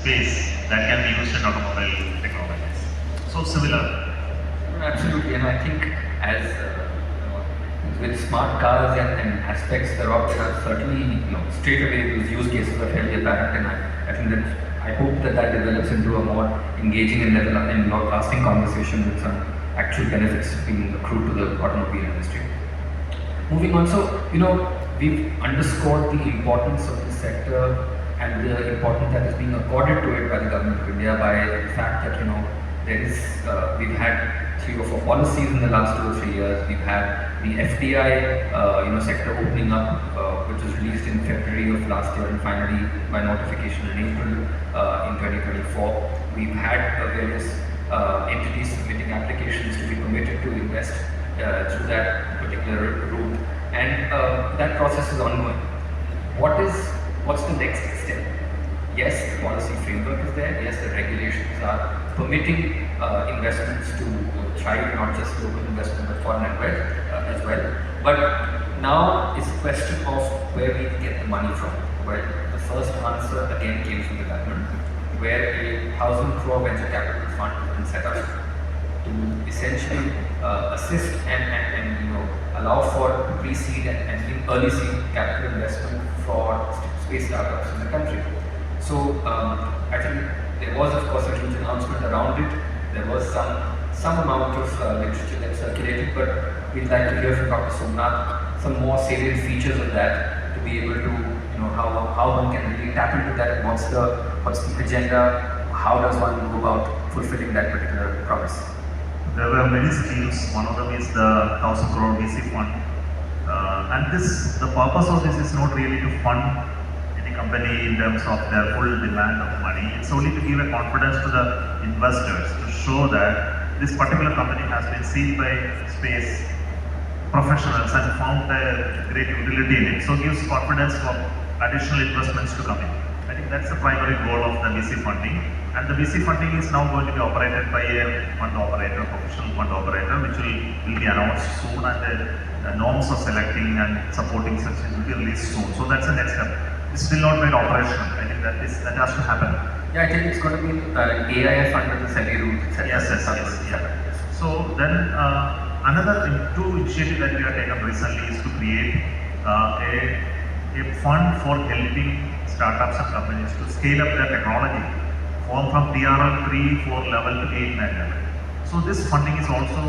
space that can be used in automobile technologies. So similar. Absolutely, and I think as with smart cars and aspects thereof, there are certainly straight away those use cases are fairly apparent, and I think that I hope that develops into a more engaging and more lasting conversation with some actual benefits being accrued to the automobile industry. Moving on, so we've underscored the importance of this sector and the importance that is being accorded to it by the government of India by the fact that there is we've had 3 or 4 policies in the last 2 or 3 years. We've had the FDI sector opening up, which was released in February of last year, and finally by notification in April in 2024. We've had various entities submitting applications to be permitted to invest through that particular route, and that process is ongoing. What's the next step? Yes, the policy framework is there. Yes, the regulations are permitting investments to thrive, not just local investment but foreign as well. But now it's a question of where we get the money from. Well, the first answer again came from the government, where a 1,000 crore venture capital fund has been set up to essentially assist and allow for pre-seed and early seed capital investment for space startups in the country. So I think there was, of course, a huge announcement around it. There was some amount of literature that circulated, but we'd like to hear from Dr. Somanath some more salient features of that to be able to, how one can really tap into that, and what's the agenda, how does one go about fulfilling that particular promise. There were many schemes. One of them is the 1,000 crore VC fund, and the purpose of this is not really to fund any company in terms of their full demand of money. It's only to give a confidence to the investors to show that this particular company has been seen by space professionals and found a great utility in it. So it gives confidence for additional investments to come in. I think that's the primary goal of the VC funding. And the VC funding is now going to be operated by a fund operator, professional fund operator, which will be announced soon, and the norms of selecting and supporting such will be released soon. So that's the next step. It's still not made operational. I think that has to happen. Yeah, I think it's going to be AIF under the SEBI rules, etc. Yes. So then another 2 initiatives that we have taken recently is to create a fund for helping startups and companies to scale up their technology from TRL 3, 4 level to 8, 9 level. So this funding is also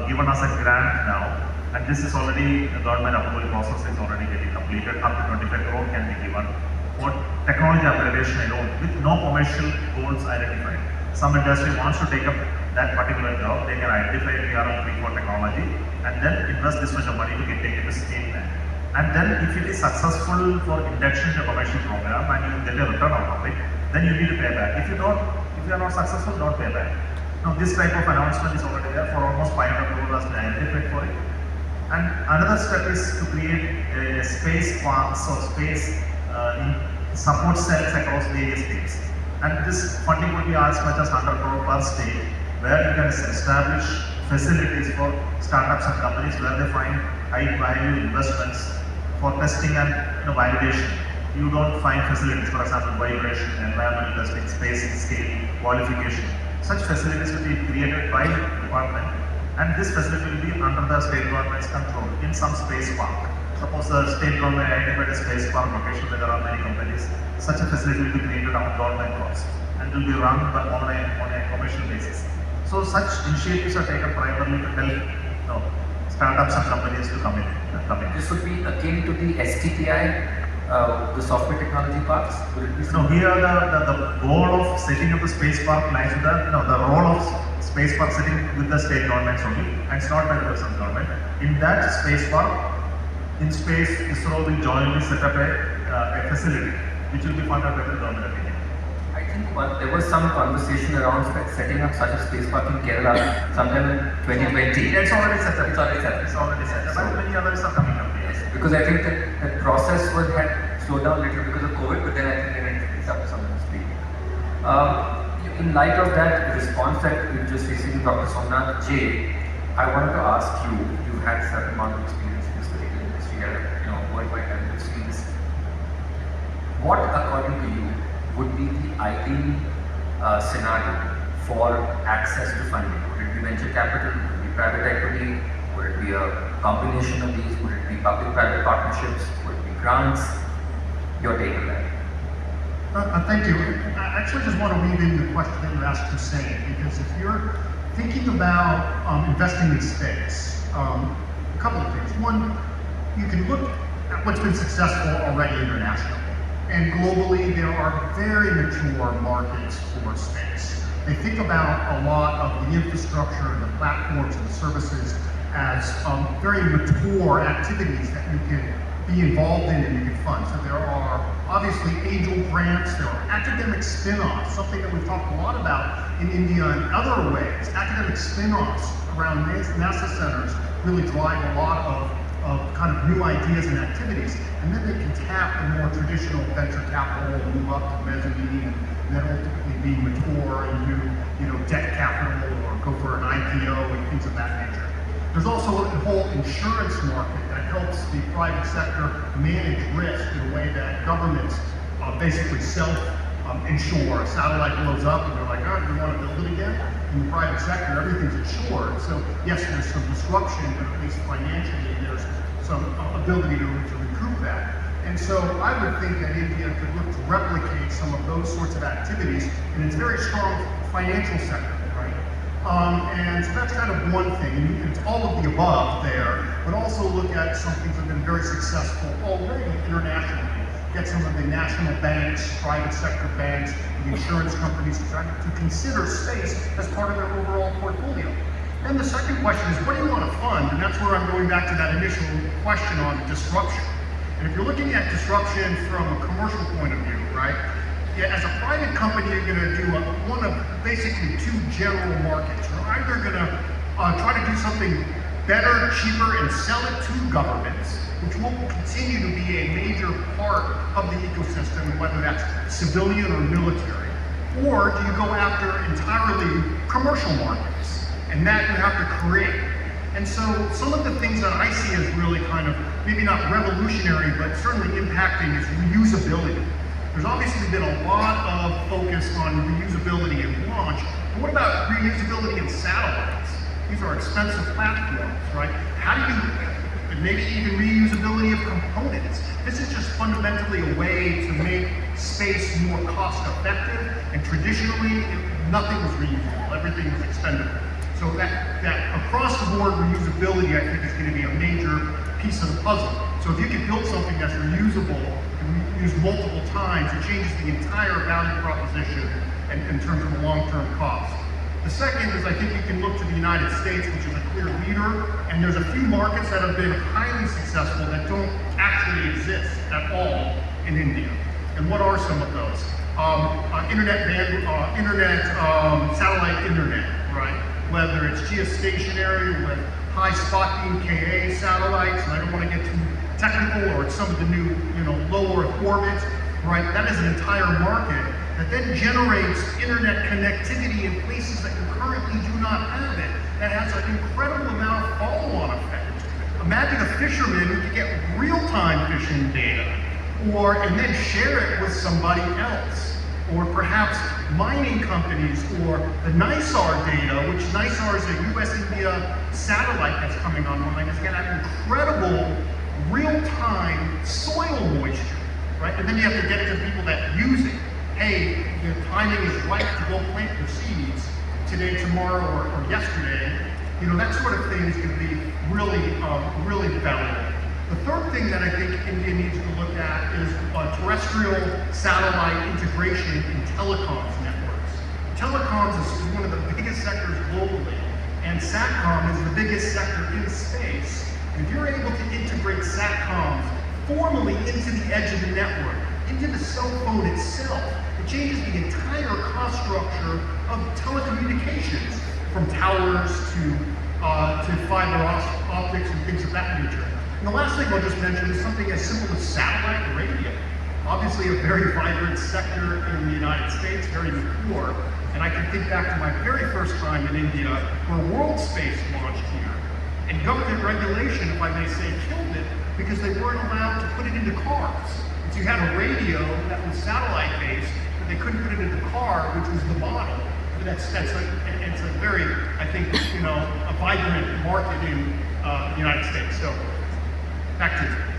given as a grant now, and this is already, the government approval process is already getting completed. Up to 25 crore can be given for technology upgradation alone with no commercial goals identified. Some industry wants to take up that particular job, they can identify TRL 3 for technology and then invest this much of money to take it to scale that. And then if it is successful for induction to a commercial program and you get a return out of it, then you need to pay back. If you are not successful, don't pay back. Now this type of announcement is already there for almost 500 crore has been identified for it. And another step is to create a space parks or space support cells across various states. And this funding will be as much as 100 crore per state, where you can establish facilities for startups and companies where they find high value investments for testing and validation. You don't find facilities, for example, vibration, environmental testing, space scale, qualification. Such facilities will be created by the department, and this facility will be under the state government's control in some space park. Suppose the state government identified a space park location where there are many companies. Such a facility will be created on government cost and will be run on a commercial basis. So such initiatives are taken primarily to help startups and companies to come in. This would be akin to the STTI. The software technology parks? No, here the goal of setting up the space park lies with the role of space park setting with the state governments only, and it's not by the present government. In that space park, in space, ISRO will jointly set up a facility which will be funded by the government of India. I think there was some conversation around setting up such a space park in Kerala sometime in 2020. It's already set up. And many others are coming up. Because I think that process had slowed down a little because of COVID, but then I think they went up to some speed. In light of that response that we've just received from Dr. Somanath J, I wanted to ask you, you've had a certain amount of experience in this particular industry, worldwide, and you've seen this. What, according to you, would be the ideal scenario for access to funding? Would it be venture capital? Would it be private equity? Would it be a combination of these? Would it be public-private partnerships? Would it be grants? Your take on that? Thank you. I actually just want to weave in the question that you asked Hussein, because if you're thinking about investing in space, a couple of things. One, you can look at what's been successful already internationally. And globally, there are very mature markets for space. They think about a lot of the infrastructure and the platforms and the services as very mature activities that you can be involved in and you can fund. So there are obviously angel grants, there are academic spin-offs, something that we've talked a lot about in India and other ways. Academic spin-offs around NASA centers really drive a lot of kind of new ideas and activities, and then they can tap the more traditional venture capital and move up to mezzanine and then ultimately be mature and do debt capital or go for an IPO and things of that nature. There's also a whole insurance market that helps the private sector manage risk in a way that governments basically self-insure. A satellite blows up and they're like, oh, do you want to build it again? In the private sector, everything's insured. So yes, there's some disruption, but at least financially there's some ability to recoup that. And so I would think that India could look to replicate some of those sorts of activities in its very strong financial sector, right? And so that's kind of one thing, and it's all of the above there, but also look at some things that have been very successful already internationally. Get some of the national banks, private sector banks, the insurance companies to consider space as part of their overall portfolio. And the second question is, what do you want to fund? And that's where I'm going back to that initial question on disruption. And if you're looking at disruption from a commercial point of view, right? As a private company, you're going to do one of basically two general markets. You're either going to try to do something better, cheaper, and sell it to governments, which will continue to be a major part of the ecosystem, whether that's civilian or military. Or do you go after entirely commercial markets? And that you have to create. And so some of the things that I see as really kind of, maybe not revolutionary, but certainly impacting is reusability. There's obviously been a lot of focus on reusability and launch, but what about reusability in satellites? These are expensive platforms, right? How do you, maybe even reusability of components? This is just fundamentally a way to make space more cost effective, and traditionally, nothing was reusable, everything was expendable. So that across the board reusability, I think, is going to be a major piece of the puzzle. So if you can build something that's reusable and used multiple times, it changes the entire value proposition in terms of the long-term cost. The second is, I think you can look to the United States, which is a clear leader, and there's a few markets that have been highly successful that don't actually exist at all in India. And what are some of those? Satellite internet, right? Whether it's geostationary with high spot beam Ka satellites, and I don't want to get too technical, or it's some of the new, low Earth orbits, right? That is an entire market that then generates internet connectivity in places that you currently do not have it. That has an incredible amount of follow-on effect. Imagine a fisherman who could get real-time fishing data, and then share it with somebody else. Or perhaps mining companies, or the NISAR data, which NISAR is a US-India satellite that's coming online, is going to have incredible real-time soil moisture, right? And then you have to get it to people that use it. Hey, the timing is right to go plant your seeds today, tomorrow, or yesterday. That sort of thing is going to be really, really valuable. The third thing that I think India needs to look at is terrestrial satellite integration in telecoms networks. Telecoms is one of the biggest sectors globally, and SATCOM is the biggest sector in space. If you're able to integrate SATCOMs formally into the edge of the network, into the cell phone itself, it changes the entire cost structure of telecommunications, from towers to fiber optics and things of that nature. And the last thing I'll just mention is something as simple as satellite radio. Obviously a very vibrant sector in the United States, very mature. And I can think back to my very first time in India, where World Space launched here. And government regulation, if I may say, killed it because they weren't allowed to put it into cars. So you had a radio that was satellite-based, but they couldn't put it in the car, which was the model. But it's a very, I think, a vibrant market in the United States. So, back to you.